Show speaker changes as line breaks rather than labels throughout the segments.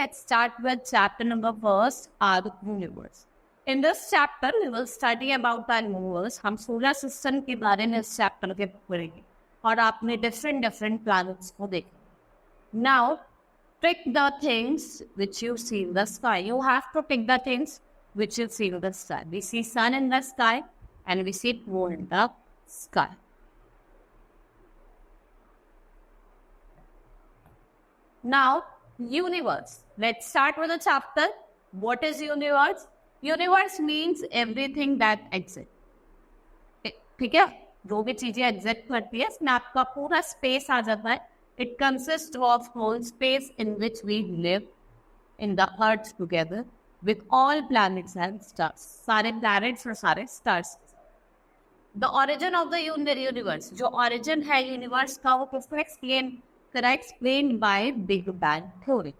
let's start with chapter number first, our universe. In this chapter, we will study about our universe. हम solar system के बारे में इस chapter के पढ़ेंगे और आपने different planets को देखेंगे. Now, pick the things which you see in the sky. You have to pick the things which you see in the sky. We see sun in the sky and we see moon in the sky. Now, universe. Let's start with the chapter. What is universe? Universe means everything that exists. ठीक है, जो भी चीजें exist करती है इसमें आपका पूरा स्पेस आ जाता है. It consists of whole space in which we live in the earth together with all planets and stars. सारे planets और सारे stars. The origin of the universe. जो origin है universe का वो किसको explain करा? Explained by Big Bang Theory.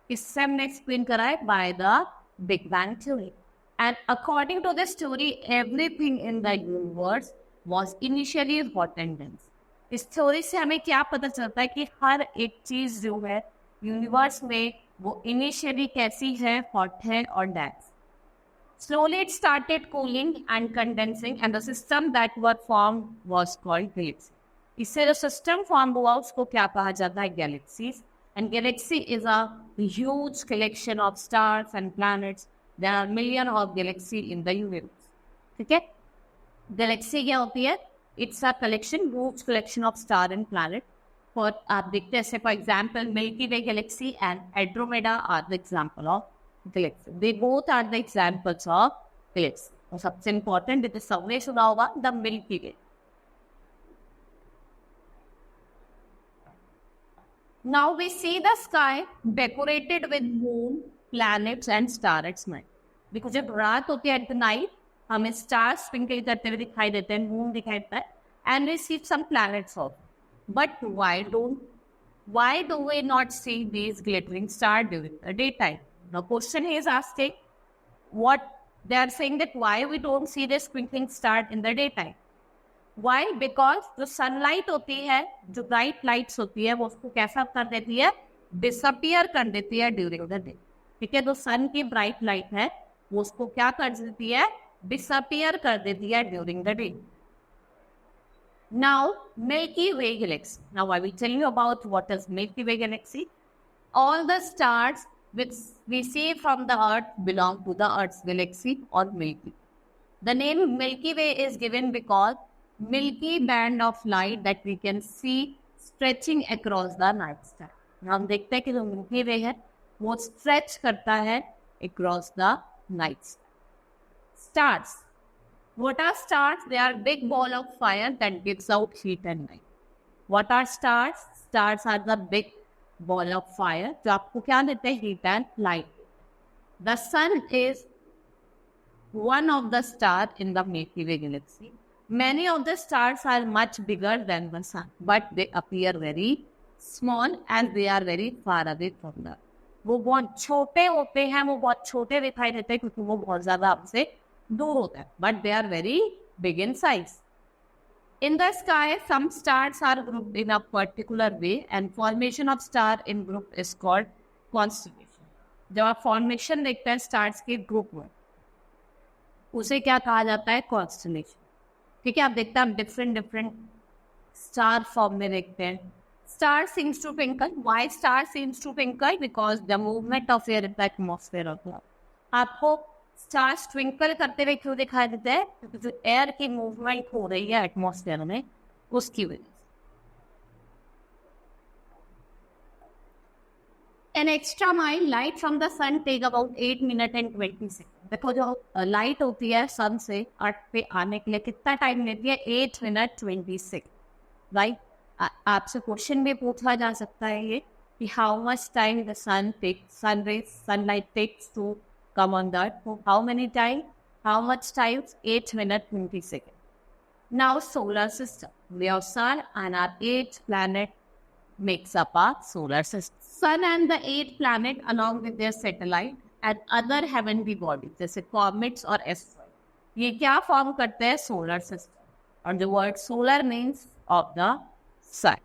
इससे हमने explain करा है by the Big Bang Theory. And according to this theory, everything in the universe was initially hot and dense. इस थ्योरी से हमें क्या पता चलता है कि हर एक चीज जो है यूनिवर्स में वो इनिशियली कैसी है, हॉट है और dense. Slowly it started cooling and condensing and the system that were formed was called galaxy. इससे जो सिस्टम फॉर्म हुआ उसको क्या कहा जाता है? Galaxies. And galaxy is a huge collection of stars and planets. There are millions of galaxies in the universe. ठीक है, गैलेक्सी क्या होती है? It's a collection, huge collection of star and planet. For आप देखते हैं, for example, Milky Way galaxy and Andromeda are the example of galaxy. They both are the examples of galaxy. और सबसे important, जिसे सबने सुना होगा, the Milky Way. Now we see the sky decorated with moon, planets and stars at night. Because जब रात होती है at night, हमें stars twinkle करते हुए दिखाई देते हैं, moon दिखाई देता है, and we see some planets also. But why do we not see these glittering stars during the daytime? The question is asking, what they are saying that why we don't see this twinkling star in the daytime? Why? Because जो sunlight होती है, जो bright lights होती है, वो उसको कैसा कर देती है? Disappear कर देती है during the day. ठीक है, जो sun की bright light है, वो उसको क्या कर देती है? Disappear कर देती है during the day. Now, Milky Way galaxy. Now, I will tell you about what is Milky Way galaxy. All the stars which we see from the Earth belong to the Earth's galaxy or Milky. The name Milky Way is given because Milky band of light that we can see stretching across the night sky. हम देखते हैं कि जो Milky Way है, वो stretch करता है across the night sky. Stars. What are stars? They are big ball of fire that gives out heat and light. What are stars? Stars are the big ball of fire जो आपको क्या देते हैं? Heat and light. The sun is one of the stars in the Milky Way galaxy. Many of the stars are much bigger than the sun, but they appear very small and they are very far away from the earth. वो बहुत छोटे होते हैं, वो बहुत छोटे दिखाई देते हैं क्योंकि वो बहुत ज़्यादा आपसे दूर होता है, but they are very big in size. In the sky, some stars are grouped in a particular way and formation of star in group is called constellation. जब आप formation देखते हैं stars के group में, उसे क्या कहा जाता है? Constellation. ठीक है, आप देखते हैं different star form में देखते हैं. Star seems to twinkle. Why star seems to twinkle? Because the movement of air in the atmosphere of the earth. आपको stars twinkle करते हुए क्यों दिखाई देते हैं? क्योंकि जो air की movement हो रही है atmosphere में, उसकी वजह से. An extra mile light from the sun take about 8 minutes and 20 seconds. देखो जो लाइट होती है सन से अर्थ पे आने के लिए कितना टाइम लेती है? 8 मिनट 20 सेकंड. राइट, आपसे क्वेश्चन भी पूछा जा सकता है ये कि how much time the sunlight takes to come on that. How many time? How much times? 8 minutes 20 seconds. Now solar system. We have sun and our 8 planet makes up our solar system. Sun and the 8 planet along with their satellite and other heavenly bodies जैसे comets और asteroids. ये क्या form करते हैं? Solar system. And the word solar means of the sun.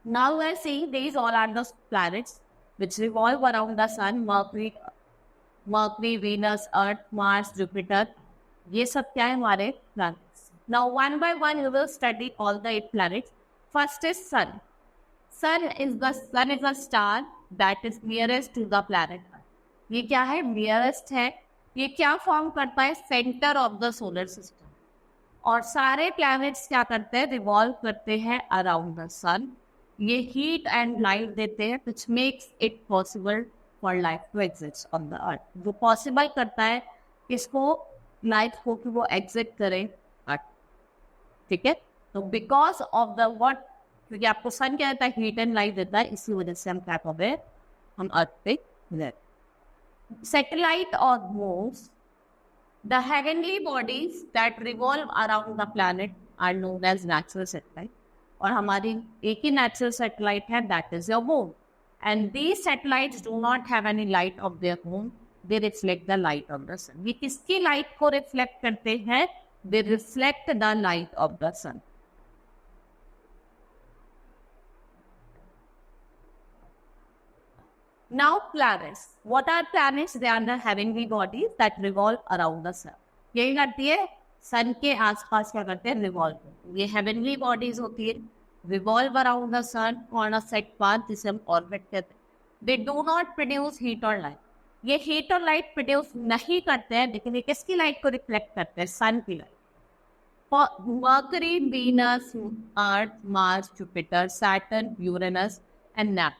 Now we are seeing these all are the planets. which revolve around the sun, Mercury, Venus, Earth, Mars, Jupiter. ये सब क्या है हमारे planets. Now one by one you will study all the 8 planets. First is sun. Sun is a star that is nearest to the planet. ये क्या है? Nearest है. ये क्या फॉर्म करता है? Centre of the solar system. और सारे प्लैनेट्स क्या करते हैं? रिवॉल्व करते हैं अराउंड द सन. ये हीट एंड लाइट देते हैं which makes it possible for life to exist on the earth. जो पॉसिबल करता है इसको लाइफ को कि वो एग्जिस्ट करे अर्थ. ठीक है. तो बिकॉज ऑफ द व्हाट, क्योंकि आपको सन क्या देता है? हीट एंड लाइट देता है. इसी वजह से हम क्या कर रहे हैं? हम अर्थ पे रहते. Satellite or moons, the heavenly bodies that revolve around the planet are known as natural satellite. और हमारी एक ही natural satellite है, that is your moon. And these satellites do not have any light of their own. They reflect the light of the sun. ये किसकी light को reflect करते हैं? They reflect the light of the sun. Now planets. What are planets? They are the heavenly bodies that revolve around the sun. यही करती है सन के आसपास क्या करते हैं? रिवॉल्व. ये heavenly bodies होती है, revolve around the sun on a set path जिसे हम ऑर्बिट कहते हैं. They do not produce heat or light. ये हीट और लाइट प्रोड्यूस नहीं करते हैं, लेकिन ये किसकी लाइट को रिफ्लेक्ट करते हैं? सन की light. Mercury, Venus, Earth, Mars, Jupiter, Saturn, Uranus, and Neptune.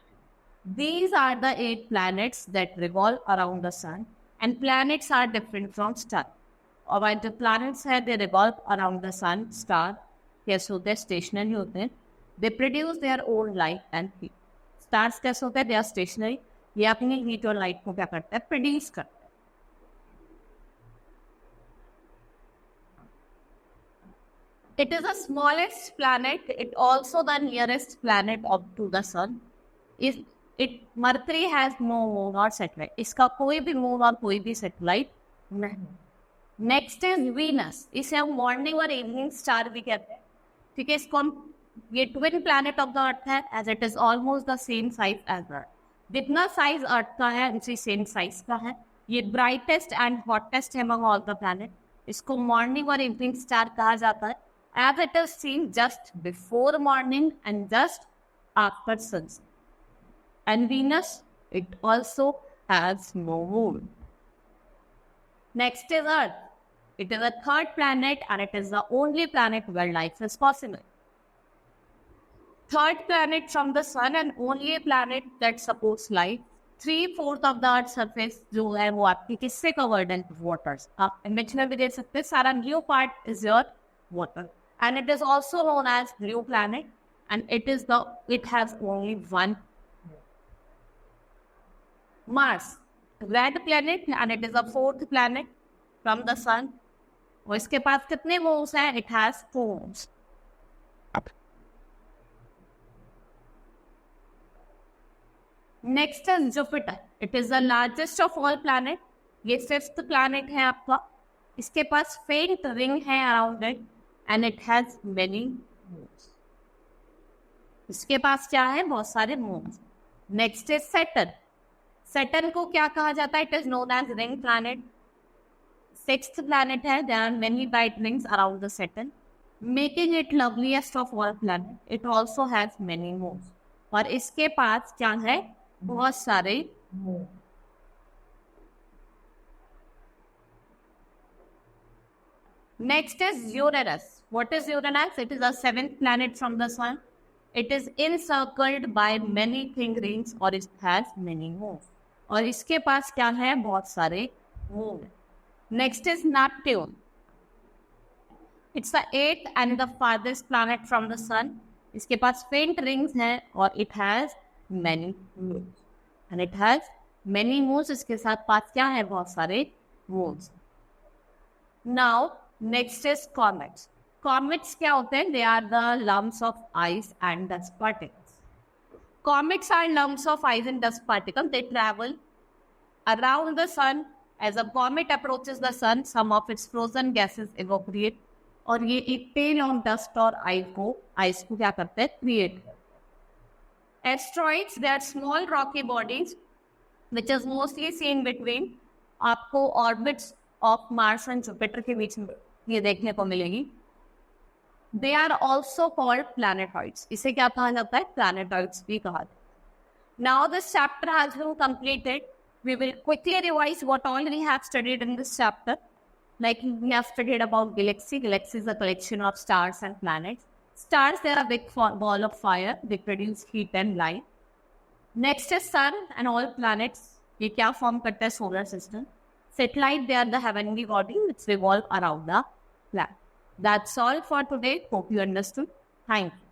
These are the 8 planets that revolve around the sun, and planets are different from stars. और when the planets है, they revolve around the sun, star, कैसे होते हैं? Stationery होते हैं. They produce their own light and heat. Stars कैसे होते हैं? They are stationary. ये अपनी हीट और लाइट को क्या करता है? प्रोड्यूस करता है. It is the smallest planet. It also the nearest planet to the sun. Mercury has no moon or satellite. इसका कोई भी मून और कोई भी सैटेलाइट नहीं. Next is Venus. इसे हम मॉर्निंग और इवनिंग स्टार भी कहते हैं. ठीक है. इसको हम, ये twin planet of the earth है, as it is almost the same size as earth. जितना साइज अर्थ का है उसी सेम साइज का है. ये ब्राइटेस्ट एंड हॉटेस्ट है अमंग ऑल द प्लैनेट. इसको मॉर्निंग और इवनिंग स्टार कहा जाता है, as it is seen just before morning and just after sunset. And Venus, it also has no moon. Next is Earth. It is a third planet and it is the only planet where life is possible. Third planet from the sun and only planet that supports life. 3/4 of the Earth's surface जो है वो आपकी किससे covered in waters. आप image में भी देख सकते हैं. सारा blue part is your water. And it is also known as blue planet. And it has only one. Mars, red planet, and it is the 4th planet from the sun. और इसके पास कितने moons हैं? It has 4 moons. Next is Jupiter. It is the largest of all planet. ये 5th planet है आपका. इसके पास faint ring है around it, and it has many moons. इसके पास क्या है? बहुत सारे moons. Next is Saturn. Saturn को क्या कहा जाता है? It is known as ring planet. 6th planet है. There are many bright rings around the Saturn, making it loveliest of all planets. It also has many moons. और इसके पास क्या है? बहुत सारे moon. Next is Uranus. What is Uranus? It is the 7th planet from the sun. It is encircled by many thin rings और it has many moons. और इसके पास क्या है? बहुत सारे moon. Next is Neptune. It's the 8th and the farthest planet from the sun. इसके पास फेंट rings हैं और it has many moons. And it has many moons. इसके साथ पास क्या है? बहुत सारे moons. Now next is comets. Comets क्या होते हैं? They are the lumps of ice and dust particles. Comets are lumps of ice and dust particles. They travel around the sun. As a comet approaches the sun, some of its frozen gases evaporate. और ये एक tail of dust और ice को क्या करते हैं? Create. Asteroids, they are small rocky bodies which is mostly seen between आपको orbits of Mars and Jupiter के बीच में ये देखने को मिलेगी. They are also called planetoids. इसे क्या कहा जाता है? Planetoids भी कहा जाता है. Now this chapter has been completed. We will quickly revise what all we have studied in this chapter. Like we have studied about galaxy. Galaxy is a collection of stars and planets. Stars, they are a big ball of fire. They produce heat and light. Next is sun and all planets. ये क्या form करता है? Solar system. Satellite, they are the heavenly body which revolve around the planet. That's all for today. Hope you understood. Thank you.